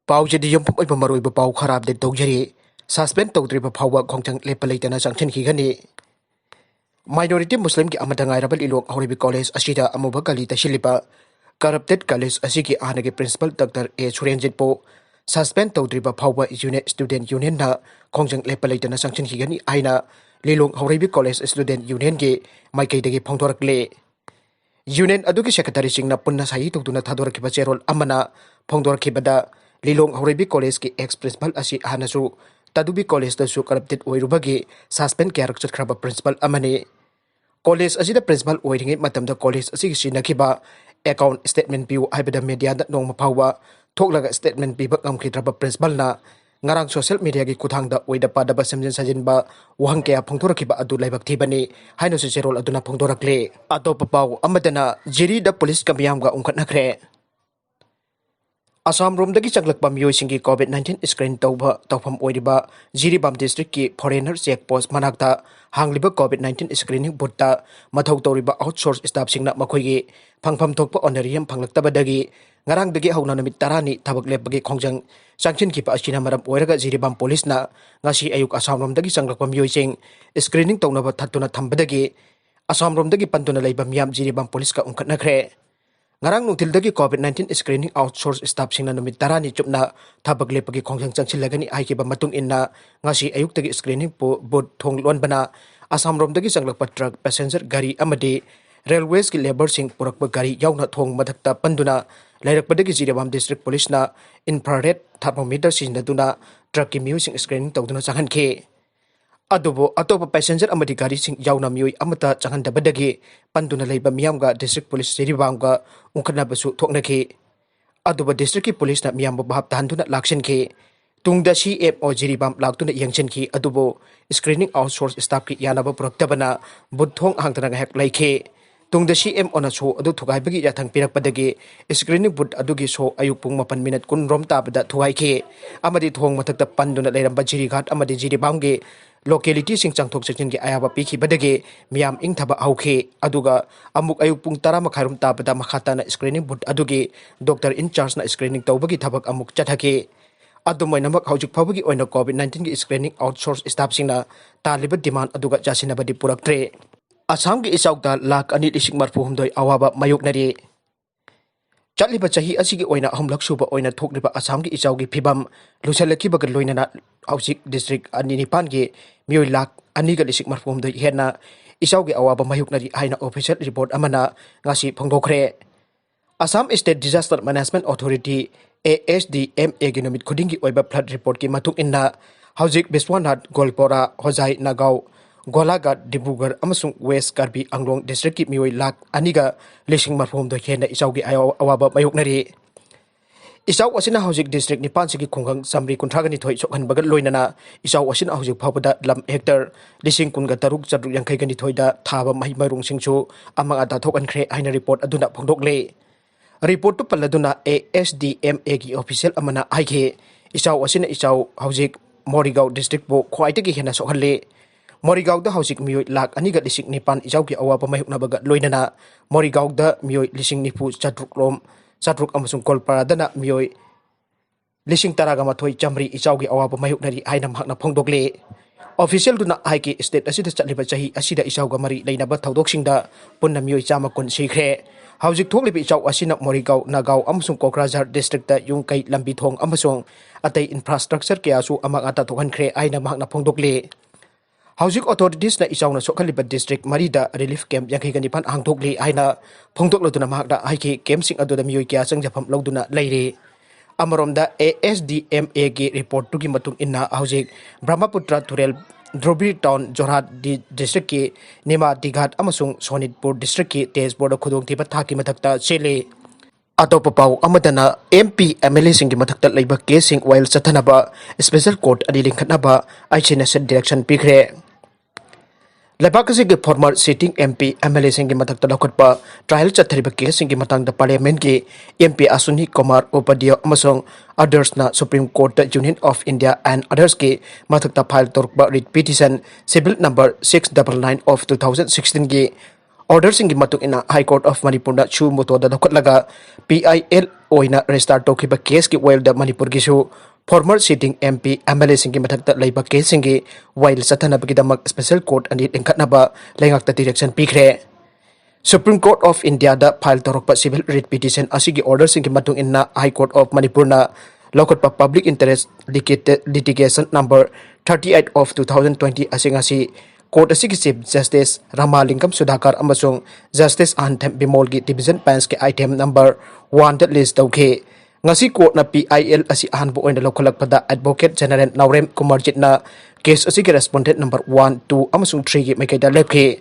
ꯄꯥꯎꯖꯦꯗꯤ ꯌꯨꯝꯐꯝ ꯑꯣꯏꯕ ꯃꯔꯨꯑꯣꯏꯕ ꯄꯥꯎ ꯈꯔ ꯑꯞꯗꯦꯠ ꯇꯧꯖꯔꯤ ꯁꯁꯄꯦꯟ ꯇꯧꯗ꯭ꯔꯤꯕ ꯐꯥꯎꯕ ꯈꯣꯡꯖꯪ ꯂꯦꯞꯄ ꯂꯩꯇꯅ ꯆꯪꯁꯤꯟꯈꯤꯒꯅꯤ ꯃꯥꯏꯅꯣꯔꯤꯇꯤ ꯃꯨꯁꯂꯤꯝꯒꯤ ꯑꯃꯠꯇ ꯉꯥꯏꯔꯕ ꯂꯤꯂꯣꯡ ꯍꯧꯔꯤꯕ ꯀꯣꯂꯦꯖ ꯑꯁꯤꯗ ꯑꯃꯨꯕ ꯀꯂꯤ ꯇꯩꯁꯤꯜꯂꯤꯕ ꯀꯔꯞꯇꯦꯠ ꯀꯣꯂꯦꯖ ꯑꯁꯤꯒꯤ ꯍꯥꯟꯅꯒꯤ ꯄ꯭ꯔꯤꯟꯁꯤꯄꯜ ꯗꯣꯛꯇꯔ ꯑꯦ ꯁꯨꯔꯦꯟꯖꯤꯠꯄꯨ ꯁꯁꯄꯦꯟ ꯇꯧꯗ꯭ꯔꯤꯕ ꯐꯥꯎꯕ ꯁ꯭ꯇꯨꯗꯦꯟꯠ ꯌꯨꯅꯤꯌꯟꯅ ꯈꯣꯡꯖꯪ ꯂꯦꯞꯄ ꯂꯩꯇꯅ ꯆꯪꯁꯤꯟꯈꯤꯒꯅꯤ ꯍꯥꯏꯅ ꯂꯤꯂꯣꯡ ꯍꯧꯔꯤꯕ ꯀꯣꯂꯦꯖ ꯁ꯭ꯇꯨꯗꯦꯟꯠ ꯌꯨꯅꯤꯌꯟꯒꯤ ꯃꯥꯏꯀꯩꯗꯒꯤ ꯐꯣꯡꯗꯣꯔꯛꯂꯦ ꯌꯨꯅꯤꯌꯟ ꯑꯗꯨꯒꯤ ꯁꯦꯀ꯭ꯔꯦꯇꯔꯤꯁꯤꯡꯅ ꯄꯨꯟꯅ ꯁꯍꯤ ꯇꯧꯗꯨꯅ ꯊꯥꯗꯣꯔꯛꯈꯤꯕ ꯆꯦꯔꯣꯜ ꯑꯃꯅ ꯐꯣꯡꯗꯣꯔꯛꯈꯤꯕꯗ ꯂꯤꯂꯣꯡ ꯍꯧꯔꯤꯕꯤ ꯀꯣꯂꯦꯖꯀꯤ ꯑꯦꯛꯁ ꯄ꯭ꯔꯤꯟꯁꯤꯄꯜ ꯑꯁꯤ ꯍꯥꯟꯅꯁꯨ ꯇꯗꯨꯕꯤ ꯀꯣꯂꯦꯖꯇꯁꯨ ꯀꯔꯞꯇꯦꯠ ꯑꯣꯏꯔꯨꯕꯒꯤ ꯁꯁꯄꯦꯟ ꯀꯌꯥꯔꯛ ꯆꯠꯈ꯭ꯔꯕ ꯄ꯭ꯔꯤꯟꯁꯤꯄꯜ ꯑꯃꯅꯤ ꯀꯣꯂꯦꯖ ꯑꯁꯤꯗ ꯄ꯭ꯔꯤꯟꯁꯤꯄꯜ ꯑꯣꯏꯔꯤꯉꯩ ꯃꯇꯝꯗ ꯀꯣꯂꯦꯖ ꯑꯁꯤꯒꯤ ꯁꯤꯖꯤꯟꯅꯈꯤꯕ ꯑꯦꯀꯥꯎꯟꯠ ꯁ꯭ꯇꯦꯠꯃꯦꯟꯠ ꯄꯤꯌꯨ ꯍꯥꯏꯕꯗ ꯃꯤꯗꯤꯌꯥꯗ ꯅꯣꯡꯃ ꯐꯥꯎꯕ ꯊꯣꯛꯂꯒ ꯁ꯭ꯇꯦꯠꯃꯦꯟꯠ ꯄꯤꯕ ꯉꯝꯈꯤꯗ꯭ꯔꯕ ꯄ꯭ꯔꯤꯟꯁꯤꯄꯜꯅ ꯉꯔꯥꯡ ꯁꯣꯁꯤꯌꯦꯜ ꯃꯤꯗꯤꯌꯥꯒꯤ ꯈꯨꯠꯊꯥꯡꯗ ꯑꯣꯏꯗ ꯄꯥꯗꯕ ꯁꯦꯝꯖꯤꯟ ꯁꯥꯖꯤꯟꯕ ꯋꯥꯍꯪ ꯀꯌꯥ ꯐꯣꯡꯗꯣꯔꯛꯈꯤꯕ ꯑꯗꯨ ꯂꯥꯏꯕꯛ ꯊꯤꯕꯅꯤ ꯍꯥꯏꯅꯁꯨ ꯆꯦꯔꯣꯜ ꯑꯗꯨꯅ ꯐꯣꯡꯗꯣꯔꯛꯂꯦ ꯑꯇꯣꯞꯄ ꯄꯥꯎ ꯑꯃꯗꯅ ꯖꯤꯔꯤꯗ ꯄꯨꯂꯤꯁꯀ ꯃꯤꯌꯥꯝꯒ ꯎꯪꯈꯠꯅꯈ꯭ꯔꯦ ꯑꯁꯥꯝꯔꯣꯝꯗꯒꯤ ꯆꯪꯂꯛꯄ ꯃꯤꯑꯣꯏꯁꯤꯡꯒꯤ ꯀꯣꯚꯤꯗ-19 ꯁ꯭ꯀ꯭ꯔꯤꯟ ꯇꯧꯕ ꯇꯧꯐꯝ ꯑꯣꯏꯔꯤꯕ ꯖꯤꯔꯤꯕꯥꯝ ꯗꯤꯁꯇ꯭ꯔꯤꯛꯀꯤ ꯐꯣꯔꯦꯅꯔ ꯆꯦꯛ ꯄꯣꯁꯠ ꯃꯅꯥꯛꯇ ꯍꯥꯡꯂꯤꯕ ꯀꯣꯚꯤꯗ-19 ꯁ꯭ꯀ꯭ꯔꯤꯅꯤꯡ ꯕꯨꯊꯇ ꯃꯊꯧ ꯇꯧꯔꯤꯕ ꯑꯥꯎꯠꯁꯣꯔꯁ ꯁ꯭ꯇꯥꯐꯁꯤꯡꯅ ꯃꯈꯣꯏꯒꯤ ꯐꯪꯐꯝ ꯊꯣꯛꯄ ꯑꯣꯅꯔꯤꯌꯝ ꯐꯪꯂꯛꯇꯕꯗꯒꯤ ꯉꯔꯥꯡꯗꯒꯤ ꯍꯧꯅ ꯅꯨꯃꯤꯠ 10ꯅꯤ ꯊꯕꯛ ꯂꯦꯞꯄꯒꯤ ꯈꯣꯡꯖꯪ ꯆꯪꯁꯤꯟꯈꯤꯕ ꯑꯁꯤꯅ ꯃꯔꯝ ꯑꯣꯏꯔꯒ ꯖꯤꯔꯤꯕꯥꯝ ꯄꯨꯂꯤꯁꯅ ꯉꯁꯤ ꯑꯌꯨꯛ ꯑꯁꯥꯝꯔꯣꯝꯗꯒꯤ ꯆꯪꯂꯛꯄ ꯃꯤꯑꯣꯏꯁꯤꯡ ꯁ꯭ꯀ꯭ꯔꯤꯅꯤꯡ ꯇꯧꯅꯕ ꯊꯠꯇꯨꯅ ꯊꯝꯕꯗꯒꯤ ꯑꯁꯥꯝꯔꯣꯝꯗꯒꯤ ꯄꯟꯗꯨꯅ ꯂꯩꯕ ꯃꯤꯌꯥꯝ ꯖꯤꯔꯤꯕꯥꯝ ꯄꯨꯂꯤꯁꯀ ꯎꯪꯈꯠꯅꯈ꯭ꯔꯦ ꯉꯔꯥꯡ ꯅꯨꯡꯊꯤꯜꯗꯒꯤ ꯀꯣꯚꯤꯗ-19 ꯁ꯭ꯀ꯭ꯔꯤꯅꯤꯡ ꯑꯥꯎꯠꯁꯣꯔꯁ ꯁ꯭ꯇꯥꯐꯁꯤꯡꯅ ꯅꯨꯃꯤꯠ 10ꯅꯤ ꯆꯨꯞꯅ ꯊꯕꯛ ꯂꯦꯞꯄꯒꯤ ꯈꯣꯡꯖꯪ ꯆꯪꯁꯤꯜꯂꯒꯅꯤ ꯍꯥꯏꯈꯤꯕ ꯃꯇꯨꯡ ꯏꯟꯅ ꯉꯁꯤ ꯑꯌꯨꯛꯇꯒꯤ ꯁ꯭ꯀ꯭ꯔꯤꯅꯤꯡ ꯕꯨꯊ ꯊꯣꯡ ꯂꯣꯟꯕꯅ ꯑꯁꯥꯝꯔꯣꯝꯗꯒꯤ ꯆꯪꯂꯛꯄ ꯇ꯭ꯔꯛ ꯄꯦꯁꯦꯟꯖꯔ ꯒꯥꯔꯤ ꯑꯃꯗꯤ ꯔꯦꯜꯋꯦꯁꯀꯤ ꯂꯦꯕꯔꯁꯤꯡ ꯄꯨꯔꯛꯄ ꯒꯥꯔꯤ ꯌꯥꯎꯅ ꯊꯣꯡ ꯃꯊꯛꯇ ꯄꯟꯗꯨꯅ ꯂꯩꯔꯛꯄꯗꯒꯤ ꯖꯤꯔꯤꯕꯥꯝ ꯗꯤꯁꯇ꯭ꯔꯤꯛ ꯄꯨꯂꯤꯁꯅ ꯏꯟꯐ꯭ꯔꯥꯔꯦꯗ ꯊꯔꯃꯣꯃꯤꯇꯔ ꯁꯤꯖꯤꯟꯅꯗꯨꯅ ꯇ꯭ꯔꯛꯀꯤ ꯃꯤꯑꯣꯏꯁꯤꯡ ꯁ꯭ꯀ꯭ꯔꯤꯅꯤꯡ ꯇꯧꯗꯨꯅ ꯆꯪꯍꯟꯈꯤ ꯑꯗꯨꯕꯨ ꯑꯇꯣꯞꯄ ꯄꯦꯁꯦꯟꯖꯔ ꯑꯃꯗꯤ ꯒꯥꯔꯤꯁꯤꯡ ꯌꯥꯎꯅ ꯃꯤꯑꯣꯏ ꯑꯃꯠꯇ ꯆꯪꯍꯟꯗꯕꯗꯒꯤ ꯄꯟꯗꯨꯅ ꯂꯩꯕ ꯃꯤꯌꯥꯝꯒ ꯗꯤꯁꯇ꯭ꯔꯤꯛ ꯄꯨꯂꯤꯁ ꯖꯤꯔꯤꯕꯥꯝꯒ ꯎꯪꯈꯠꯅꯕꯁꯨ ꯊꯣꯛꯅꯈꯤ ꯑꯗꯨꯕꯨ ꯗꯤꯁꯇ꯭ꯔꯤꯛꯀꯤ ꯄꯨꯂꯤꯁꯅ ꯃꯤꯌꯥꯝꯕꯨ ꯚꯥꯞ ꯇꯥꯍꯟꯗꯨꯅ ꯂꯥꯛꯁꯤꯟꯈꯤ ꯇꯨꯡꯗ ꯁꯤꯑꯦꯝꯑꯣ ꯖꯤꯔꯤꯕꯥꯝ ꯂꯥꯛꯇꯨꯅ ꯌꯦꯡꯁꯤꯟꯈꯤ ꯑꯗꯨꯕꯨ ꯁ꯭ꯀ꯭ꯔꯤꯅꯤꯡ ꯑꯥꯎꯠꯁꯣꯔꯁ ꯁ꯭ꯇꯥꯐꯀꯤ ꯌꯥꯅꯕ ꯄꯨꯔꯛꯇꯕꯅ ꯕꯨꯊ ꯊꯣꯡ ꯍꯥꯡꯗꯅ ꯉꯥꯏꯍꯥꯛ ꯂꯩꯈꯤ ꯇꯨꯡꯗ ꯁꯤꯑꯦꯝꯑꯣꯅ ꯁꯣ ꯑꯗꯨ ꯊꯨꯒꯥꯏꯕꯒꯤ ꯌꯥꯊꯪ ꯄꯤꯔꯛꯄꯗꯒꯤ ꯁ꯭ꯀ꯭ꯔꯤꯅꯤꯡ ꯕꯨꯊ ꯑꯗꯨꯒꯤ ꯁꯣ ꯑꯌꯨꯛ ꯄꯨꯡ 8:10 ꯔꯣꯝ ꯇꯥꯕꯗ ꯊꯨꯒꯥꯏꯈꯤ ꯑꯃꯗꯤ ꯊꯣꯡ ꯃꯊꯛꯇ ꯄꯟꯗꯨꯅ ꯂꯩꯔꯝꯕ ꯖꯤꯔꯤꯘꯥꯠ ꯑꯃꯗꯤ ꯖꯤꯔꯤꯕꯥꯝꯒꯤ ꯂꯣꯀꯦꯂꯤꯇꯤꯁꯤꯡ ꯆꯪꯊꯣꯛ ꯆꯪꯁꯤꯟꯒꯤ ꯑꯌꯥꯕ ꯄꯤꯈꯤꯕꯗꯒꯤ ꯃꯤꯌꯥꯝ ꯏꯪꯊꯕ ꯍꯧꯈꯤ ꯑꯗꯨꯒ ꯑꯃꯨꯛ ꯑꯌꯨꯛ ꯄꯨꯡ 10:30 ꯔꯣꯝ ꯇꯥꯕꯗ ꯃꯈꯥ ꯇꯥꯅ ꯁ꯭ꯀ꯭ꯔꯤꯅꯤꯡ ꯕꯨꯊ ꯑꯗꯨꯒꯤ ꯗꯣꯛꯇꯔ ꯏꯟꯆꯥꯔꯖꯅ ꯁ꯭ꯀ꯭ꯔꯤꯅꯤꯡ ꯇꯧꯕꯒꯤ ꯊꯕꯛ ꯑꯃꯨꯛ ꯆꯠꯊꯈꯤ ꯑꯗꯨꯝ ꯑꯣꯏꯅꯃꯛ ꯍꯧꯖꯤꯛ ꯐꯥꯎꯕꯒꯤ ꯑꯣꯏꯅ ꯀꯣꯚꯤꯗ-19ꯒꯤ ꯁ꯭ꯀ꯭ꯔꯤꯅꯤꯡ ꯑꯥꯎꯠꯁꯣꯔꯁ ꯁ꯭ꯇꯥꯐꯁꯤꯡꯅ ꯇꯥꯜꯂꯤꯕ ꯗꯤꯃꯥꯟꯗ ꯑꯗꯨꯒ ꯆꯥꯁꯤꯟꯅꯕꯗꯤ ꯄꯨꯔꯛꯇ꯭ꯔꯤ ꯑꯁꯥꯝꯒꯤ ꯏꯆꯥꯎꯗ 2,240,000 ꯑꯋꯥꯕ ꯃꯥꯌꯣꯛꯅꯔꯤ ꯆꯠꯂꯤꯕ ꯆꯍꯤ ꯑꯁꯤꯒꯤ ꯑꯣꯏꯅ ꯑꯍꯨꯝꯂꯛ ꯁꯨꯕ ꯑꯣꯏꯅ ꯊꯣꯛꯂꯤꯕ ꯑꯁꯥꯝꯒꯤ ꯏꯆꯥꯎꯒꯤ ꯐꯤꯚꯝ ꯂꯨꯁꯜꯂꯛꯈꯤꯕꯒ ꯂꯣꯏꯅꯅ ꯍꯧꯖꯤꯛ ꯗꯤꯁꯇ꯭ꯔꯤꯛ 9ꯒꯤ ꯃꯤꯑꯣꯏ 2,240,000 ꯍꯦꯟꯅ ꯏꯆꯥꯎꯒꯤ ꯑꯋꯥꯕ ꯃꯥꯌꯣꯛꯅꯔꯤ ꯍꯥꯏꯅ ꯑꯣꯐꯤꯁꯤꯌꯦꯜ ꯔꯤꯄꯣꯔꯠ ꯑꯃꯅ ꯉꯁꯤ ꯐꯣꯡꯗꯣꯛꯈ꯭ꯔꯦ Assam state disaster management authority ASDMAꯒꯤ ꯅꯨꯃꯤꯠ ꯈꯨꯗꯤꯡꯒꯤ ꯑꯣꯏꯕ ꯐ꯭ꯂꯗ ꯔꯤꯄꯣꯔꯠꯀꯤ ꯃꯇꯨꯡ ꯏꯟꯅ ꯍꯧꯖꯤꯛ ꯕꯤꯁ꯭ꯋꯥꯅꯥꯊ ꯒꯣꯜꯄꯣꯔꯥ ꯍꯣꯖꯥꯏ ꯅꯥꯒꯥꯎ ꯒꯣꯂꯥꯘꯥꯠ ꯗꯤꯕ꯭ꯔꯨꯒꯔ ꯑꯃꯁꯨꯡ ꯋꯦꯁ ꯀꯥꯔꯕꯤ ꯑꯪꯂꯣꯡ ꯗꯤꯁꯇ꯭ꯔꯤꯛꯀꯤ ꯃꯤꯑꯣꯏ 2,40,000 ꯍꯦꯟꯅ ꯏꯆꯥꯎꯒꯤ ꯑꯋꯥꯕ ꯃꯥꯌꯣꯛꯅꯔꯤ ꯏꯆꯥꯎ ꯑꯁꯤꯅ ꯍꯧꯖꯤꯛ ꯗꯤꯁꯇ꯭ꯔꯤꯛ 9ꯁꯤꯒꯤ ꯈꯨꯡꯒꯪ 132 ꯁꯣꯛꯍꯟꯕꯒ ꯂꯣꯏꯅꯅ ꯏꯆꯥꯎ ꯑꯁꯤꯅ ꯍꯧꯖꯤꯛ ꯐꯥꯎꯕꯗ ꯂꯝ ꯍꯦꯛꯇꯔ 13,782 ꯊꯥꯕ ꯃꯍꯩ ꯃꯔꯣꯡꯁꯤꯡꯁꯨ ꯑꯃꯥꯡ ꯑꯇꯥ ꯊꯣꯛꯍꯟꯈ꯭ꯔꯦ ꯍꯥꯏꯅ ꯔꯤꯄꯣꯔꯠ ꯑꯗꯨꯅ ꯐꯣꯡꯗꯣꯛꯂꯦ ꯔꯤꯄꯣꯔꯠꯇꯨ ꯄꯜꯂꯗꯨꯅ ASDMAꯒꯤ ꯑꯣꯐꯤꯁꯤꯌꯦꯜ ꯑꯃꯅ ꯍꯥꯏꯈꯤ ꯏꯆꯥꯎ ꯑꯁꯤꯅ ꯍꯧꯖꯤꯛ ꯃꯣꯔꯤꯒꯥꯎ ꯗꯤꯁꯇ꯭ꯔꯤꯛꯄꯨ ꯈ꯭ꯋꯥꯏꯗꯒꯤ ꯍꯦꯟꯅ ꯁꯣꯛꯍꯜꯂꯤ ꯃꯣꯔꯤꯒꯥꯎꯗ ꯍꯧꯖꯤꯛ ꯃꯤꯑꯣꯏ 2,9,000 ꯏꯆꯥꯎꯒꯤ ꯑꯋꯥꯕ ꯃꯥꯌꯣꯛꯅꯕꯒ ꯂꯣꯏꯅꯅ ꯃꯣꯔꯤꯒꯥꯎꯗ ꯃꯤꯑꯣꯏ 90,700 ꯑꯃꯁꯨꯡ ꯒꯣꯜꯄꯥꯔꯥꯗꯅ ꯃꯤꯑꯣꯏ 19,100 ꯏꯆꯥꯎꯒꯤ ꯑꯋꯥꯕ ꯃꯥꯌꯣꯛꯅꯔꯤ ꯍꯥꯏꯅ ꯃꯍꯥꯛꯅ ꯐꯣꯡꯗꯣꯛꯂꯦ ꯑꯣꯐꯤꯁꯤꯌꯦꯜꯗꯨꯅ ꯍꯥꯏꯈꯤ ꯁ꯭ꯇꯦꯠ ꯑꯁꯤꯗ ꯆꯠꯂꯤꯕ ꯆꯍꯤ ꯑꯁꯤꯗ ꯏꯆꯥꯎꯒ ꯃꯔꯤ ꯂꯩꯅꯕ ꯊꯧꯗꯣꯛꯁꯤꯡꯗ ꯄꯨꯟꯅ ꯃꯤꯑꯣꯏ 110 ꯁꯤꯈ꯭ꯔꯦ ꯍꯧꯖꯤꯛ ꯊꯣꯛꯂꯤꯕ ꯏꯆꯥꯎ ꯑꯁꯤꯅ ꯃꯣꯔꯤꯒꯥꯎ ꯅꯥꯒꯥꯎ ꯑꯃꯁꯨꯡ ꯀꯣꯀ꯭ꯔꯥꯓꯥꯔ ꯗꯤꯁꯇ꯭ꯔꯤꯛꯇ ꯌꯨꯝꯀꯩ ꯂꯝꯕꯤ ꯊꯣꯡ ꯑꯃꯁꯨꯡ ꯑꯇꯩ ꯏꯟꯐ꯭ꯔꯥꯁ꯭ꯇ꯭ꯔꯛꯆꯔ ꯀꯌꯥꯁꯨ ꯑꯃꯥꯡ ꯑꯇꯥ ꯊꯣꯛꯍꯟꯈ꯭ꯔꯦ ꯍꯥꯏꯅ ꯃꯍꯥꯛꯅ ꯐꯣꯡꯗꯣꯛꯂꯤ ꯍꯧꯖꯤꯛ ꯑꯣꯊꯣꯔꯤꯇꯤꯁꯅ ꯏꯆꯥꯎꯅ ꯁꯣꯛꯍꯜꯂꯤꯕ ꯗꯤꯁꯇ꯭ꯔꯤꯛ 4ꯗ ꯔꯤꯂꯤꯐ ꯀꯦꯝꯞ 29 ꯍꯥꯡꯗꯣꯛꯂꯤ ꯍꯥꯏꯅ ꯐꯣꯡꯗꯣꯛꯂꯗꯨꯅ ꯃꯍꯥꯛꯅ ꯍꯥꯏꯈꯤ ꯀꯦꯝꯞꯁꯤꯡ ꯑꯗꯨꯗ ꯃꯤꯑꯣꯏ ꯀꯌꯥ ꯆꯪꯖꯐꯝ ꯂꯧꯗꯨꯅ ꯂꯩꯔꯤ ꯑꯃꯔꯣꯝꯗ ASDMAꯒꯤ ꯔꯤꯄꯣꯔꯠꯇꯨꯒꯤ ꯃꯇꯨꯡ ꯏꯟꯅ ꯍꯧꯖꯤꯛ ꯕ꯭ꯔꯍ꯭ꯃꯄꯨꯇ꯭ꯔ ꯇꯨꯔꯦꯜ ꯙ꯭ꯔꯨꯕꯤ ꯇꯥꯎꯟ ꯖꯣꯔꯍꯥꯠ ꯗꯤꯁꯇ꯭ꯔꯤꯛꯀꯤ ꯅꯤꯃꯥ ꯗꯤꯘꯥꯠ ꯑꯃꯁꯨꯡ ꯁꯣꯅꯤꯠꯄꯨꯔ ꯗꯤꯁꯇ꯭ꯔꯤꯛꯀꯤ ꯇꯦꯖꯄꯨꯔꯗ ꯈꯨꯗꯣꯡꯊꯤꯕ ꯊꯥꯛꯀꯤ ꯃꯊꯛꯇ ꯆꯦꯜꯂꯤ ꯑꯇꯣꯞꯄ ꯄꯥꯎ ꯑꯃꯗꯅ MP MLAꯁꯤꯡꯒꯤ ꯃꯊꯛꯇ ꯂꯩꯕ ꯀꯦꯁꯁꯤꯡ ꯋꯥꯌꯦꯜ ꯆꯠꯊꯅꯕ ꯁ꯭ꯄꯦꯁꯦꯜ ꯀꯣꯔꯠ 2 ꯂꯤꯡꯈꯠꯅꯕ ICNSꯅ ꯗꯤꯔꯦꯛꯁꯟ ꯄꯤꯈ꯭ꯔꯦ ꯂꯩꯕꯥꯛ ꯑꯁꯤꯒꯤ ꯐꯣꯔꯃꯔ ꯁꯤꯇꯤꯡ MP MLAꯁꯤꯡꯒꯤ ꯃꯊꯛꯇ ꯂꯧꯈꯠꯄ ꯇ꯭ꯔꯥꯏꯜ ꯆꯠꯊꯔꯤꯕ ꯀꯦꯁꯁꯤꯡꯒꯤ ꯃꯇꯥꯡꯗ ꯄꯥꯔꯂꯤꯌꯥꯃꯦꯟꯠꯀꯤ MP ꯑꯁꯨꯅꯤ ꯀꯨꯃꯥꯔ ꯎꯄꯥꯙ꯭ꯌꯥय ꯑꯃꯁꯨꯡ ꯑꯗꯔꯁꯅ ꯁꯨꯄ꯭ꯔꯤꯝ ꯀꯣꯔꯠꯇ ꯌꯨꯅꯤꯌꯟ ꯑꯣꯐ ꯏꯟꯗꯤꯌꯥ ꯑꯦꯟड ꯑꯗꯔꯁꯀꯤ ꯃꯊꯛꯇ ꯐꯥꯏꯜ ꯇꯧꯔꯛꯄ writ petition civil number 699 of 2016ꯒꯤ order singi matuk ina High Court of Manipur na chu moto da dokot laga PIL oina restart to kiba case ki while da Manipur gi su former sitting MP MLA singi mathak ta leiba case singi while satana bagi damak special court ani engkat na ba lengak ta direction pikre Supreme Court of India da file torok pa civil writ petition asigi order singi matung inna High Court of Manipur na lokot pa public interest litigation number 38 of 2020 asing Court asigi Chief Justice Ramalingam Sudhakar amasung Justice Anthem Bimol gi division bench ke item number 1 that list dauke ngasi court na PIL asi ahanbu oina lokolak pada Advocate General Naurem Kumarjit na case asigi respondent number 1 2 amasung 3 gi maikaida lepke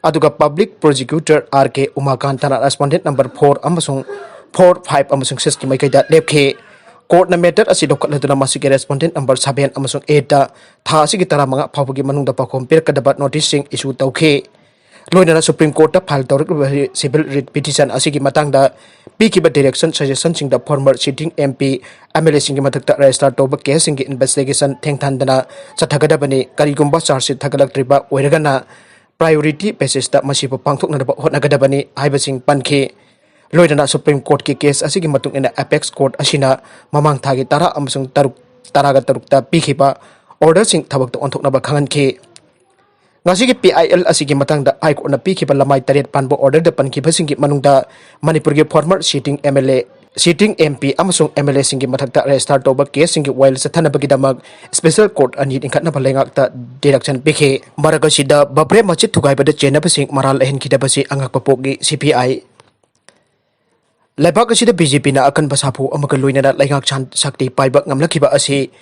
aduga public prosecutor RK Umakantana respondent number 4 amasung 4 5 amasung 6 gi maikaida lepke Court na matter asi dokot laduna masigi respondent number 7 amasung 8 da tha asigi tara mga phawgi manung da pa compare kadabat noticing issue tauke loina na Supreme Court ta file tawrik civil writ petition asigi matang da pikiba direction suggestion sing da former sitting MP MLA sing matak ta register to ba case sing investigation thengthan dana chathagada bani karigumba charge sheet thagalak triba oiragana priority basis da masipa pangthok na ba hotnagada bani haibasing panke loidana Supreme Court ki case asigi matung ina Apex Court asina mamang thagi tara amasung taraga tarukta pikhiba order sing thabak to onthok na ba khangan ke ngasigi PIL asigi matang da High Court na pikhiba lamai taret panbo order da pankhiba singi manung da Manipur gi former sitting MP amasung MLA singi mathakta restart to ba case singi while sathana bagi damag special court ani ingkhat na balengak ta direction pikhe maraga sida babre machit thugai bada chena basing maral hen kidabasi angak papogi CPI Laibak asida BJP na akan basapu amaga loina na laingak chan sakti paibak ngamlakiba asi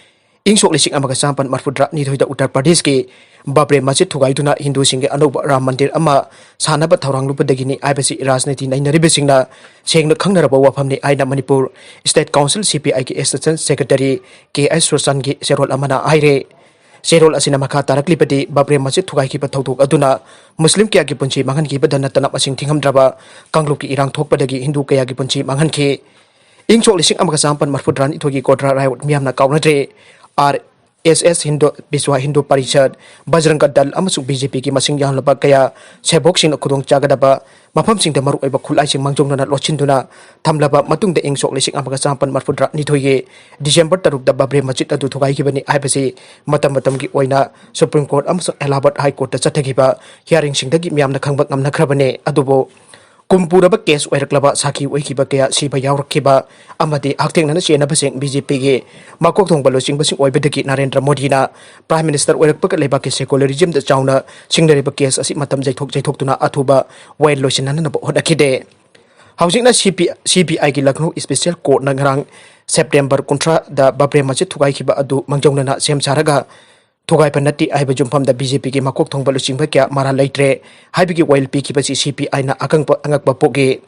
ingsok lising amaga sampan marfudra ni thoida Uttar Pradesh ke babre masjid thugai tuna Hindu singge anoba Ram Mandir ama sanaba thaurang lupa dagini aibasi rajniti nainaribe singna sengna khangnaraba wafamni aina Manipur State Council CPI ki Assistant Secretary KS Susan gi serol amana aire Serol asina makha taraklipati babre masjid thugai ki pathautok aduna Muslim kya ki punchi mangan ki badana tanap asing thingamdraba kangluk ki irang thokpadagi Hindu kaya ki punchi mangan ke ingchok lising amaka sampan marfudran ithogi kodra riot miamna kaunatre RSS Biswa Hindu Parishad Bajrang Dal amasuk BJP ki masing yang lebak kaya sebok sing khudong chagadaba mafam sing damaru oiba khulai sing mangjong na lochinduna thamlaba matung de ingchok lising amaka sampan marfudra nithoye December taruk da babre masjid adu thugai ki bani aibasi matam ki oina Supreme Court amasuk Allahabad High Court ta chathagiba hearing sing dagi miamna khangbak ngamna khrabane adubo kumpuraba case oiraklaba saki oikiba kaya siba yawrakkiba amadi akteng nana chena basing BJP ge makok thong balo sing basing oibedaki Narendra Modi na Prime Minister oirakpa ka leba ke secularism da chauna singnare ba case asi matam jaithok tuna athuba wail loisin nana ba hodakide housing na CPI gi Lucknow Special Court na ngarang September kontra da babre masjid thugai kiba adu mangjong na sem saraga Tugai panati ay bajumfam da BJP ki makok thong balu singba kya mara laitre hay bigi while pi ki basi CPI na akang angak ba poge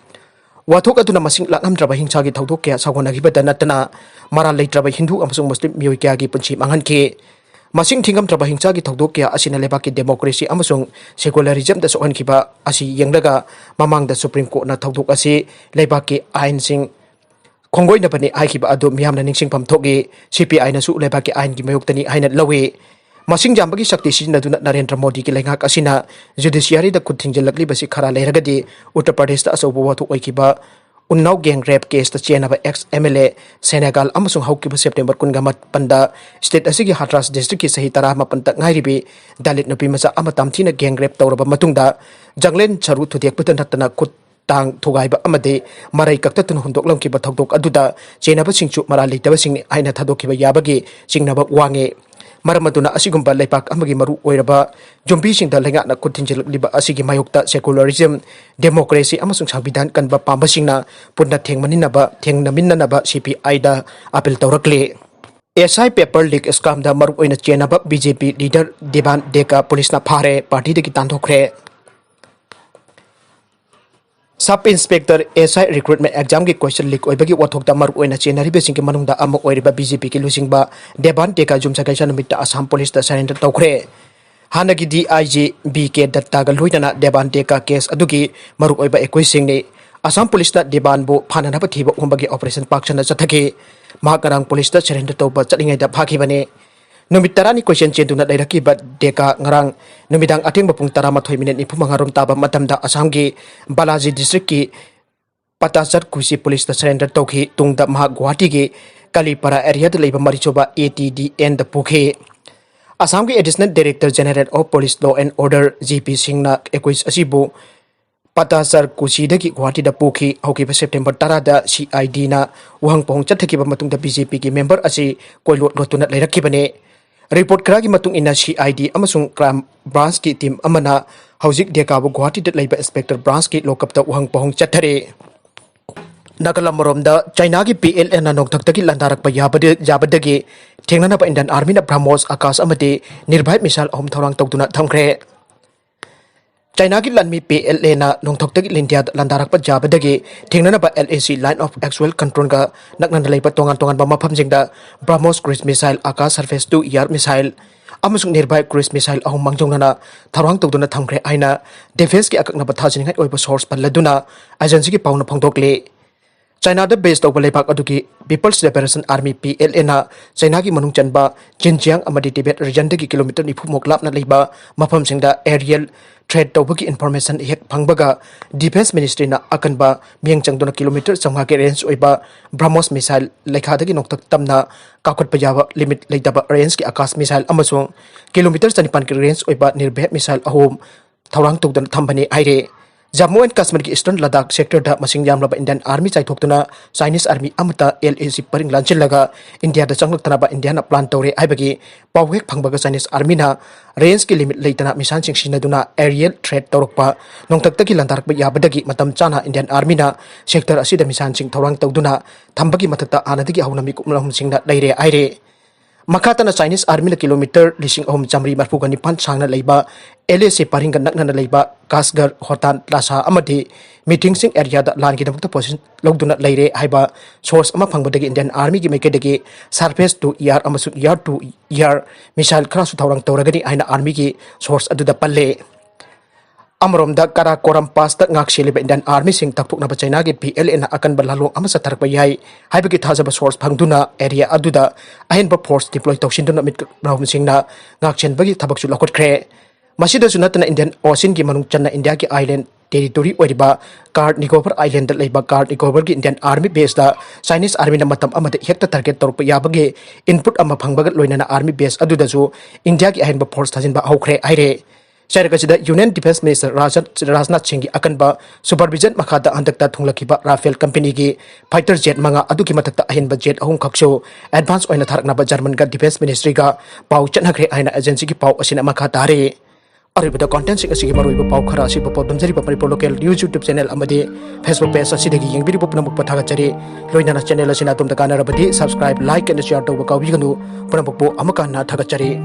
wathok aduna masing lakam traba hingcha gi thodok kya sagona gi badana tana mara laitre ba Hindu amasung Muslim mioi kya gi punchi mangan ke masing thingam traba hingcha gi thodok kya asina leba ki democracy amasung secularism da sohan kiba asi yenglaga mamang da Supreme Court na thodok asi leba ki ain sing khongoi na pani ai kiba adu miam na ningsing pam thogi CPI na su leba ki ain gi mayok tani aina lawe masing jambagi sakti sinaduna Narendra Modi ki lengak asina judiciary da kuthingjalakli basi khara leiragadi Uttar Pradesh ta asobo wathu oikiba Unnao gang rape case ta chenaba ex MLA Senegal amasung haukiba September kungamat panda state asigi Hatras district ki sahi tara mapanta ngairibi dalit nupi masa amatamthina gang rape tawraba matungda janglen charu thudiak putan hatana kut tang thugaiba amade marai kakta tun hundok lam ki ba thokdok aduda chenaba singchu mara leitaba singni aina thadokiba yabagi singnaba wange maramaduna asigumba leipak amagi maru oiraba jombi singda lenga na kutinjil liba asigi mayokta secularism democracy amasung sambidan kanba pambasingna punna thengnaminaba CPI da apel tawrakle SI paper leak scam da maru oina chenaba BJP leader Deban Deka police na phare party de ki tanthokre Sub Inspector SI recruitment exam ki question leak oibagi wathok da maru oina chenari besing ki manungda amok oiriba BJP ki lusingba Deban Deka jumsa kaisa numita Assam police da surrender tawkhre hanagi DIG BK Datta ga loitana Deban Deka case adugi maru oiba ekoi singni Assam police da Deban bo phanana ba thiba umbagi operation pakchana chathaki mahakarang police da surrender tawba chalingai da phaki bane Numit tarani question chenduna dairaki ba deka ngarang numidang ating bapung taramathoi minute nipu mangarom taba matamda Assamgi Balaji district ki Patasar Kusi police da surrender tokhi tungda maha Guwahati gi Kalipara area da leiba marichoba ATDN da pukhe Assamgi additional director general of police law and order GP Singna equis asibu Patasar Kusi da ki Guwahati da pukhi hoki September tara da CID na wahang pohong chathaki ba matung da BJP ki member asi koilot lotuna leiraki bane Report keragi matung ina CID amasung crime branch ki team amana haujik dekabu Guwahati dat leiba inspector branch ki lokap da uhang pohong chathare Nagalam da China ki PLN na noktak landarak pa yabadagi thengnana pa Indian Army na BrahMos Akash amati nirbhai misal ahom thorang tawduna thamkre China ki lanmi PLA na nongthok India landarak pa jabadagi thengnana pa LAC line of actual control ga naknan leipa tongan ba mafam jingda BrahMos cruise missile Akash surface 2 ER missile amasung nearby cruise missile ahum mangjongna tharang tawduna thamkre aina defense ki akakna ba thajiningai oiba source palladuna agency ki pauna phongdokle China da based over lepak aduki People's Liberation Army PLA na China ki manung chanba Xinjiang amadi Tibet region dagi kilometer nifu moklap na leiba mafam singda aerial threat tawbagi information hek phangbaga defense ministry na akan ba miang changdona kilometer samha ke range oiba BrahMos missile lekha dagi noktak tamna kakot pajaba limit leitaba range ki Akash missile amasung kilometer 9 ki range oiba nirbhe missile ahom thawrang tugdan thambani aire Jammu and Kashmir ki Eastern Ladakh sector da masing yamlaba Indian Army chaithokduna Chinese Army amata LAC paring lanchillaga India da changlakna ba India na plan tawre aibagi pawhek phangbaga Chinese Army na range ki limit leitana misan singsinaduna aerial threat tawrokpa nongtaktaki landarak ba yabadagi matam chana Indian Army na sector asida misan sing thawrang tawduna thambagi mathakta anadagi haunami kumlahum singna leire aire Makata na Chinese Army na kilometer lising ahom chamri marfuga nipan sangna leiba LAC paringa nakna na leiba Kasgar Hotan Plaza amadi meeting sing area da lan ki damukta position logduna leire haiba source ama phangbadagi Indian Army ki mekedagi surface to ER amasu ER to ER missile khara su thawrang tawragani aina army ki source aduda palle Amrom da Karakoram Pass da ngak seliba Indian Army sing takpuk na China ki PLA na akan balalong ama sa tarak bayai haibagi thajaba source phangduna area aduda ahin ba force deploy tawsinduna mit rahum sing na ngak chen bagi thabak su lakot khre masida sunatna Indian Ocean ki manung channa India ki island territory oiriba Card Nicobar Island da leiba Card Nicobar ki Indian Army base da Chinese Army na matam amade hekta target torpa yabagi input ama phangbagat loina na army base aduda su India ki ahin ba force thajin ba haukhre aire Syarikasida Union Defense Minister Rajnath Singh akan ba supervision makada andakta thunglakiba Rafale company ki fighter jet manga aduki matakta ahin ba jet ahung khakso advance oina tharakna ba German ga defense ministry ga pau chanhakre aina agency ki pau asina makata re aribada content sing asigi maroi ba pau khara asi ba podam jari ba pari local news YouTube channel amade Facebook page asidagi yengbiri ba punamuk pathaga chari loina na channel asina tum takana rabadi subscribe like and share to ba kawbi ganu punamuk po amaka na thaga chari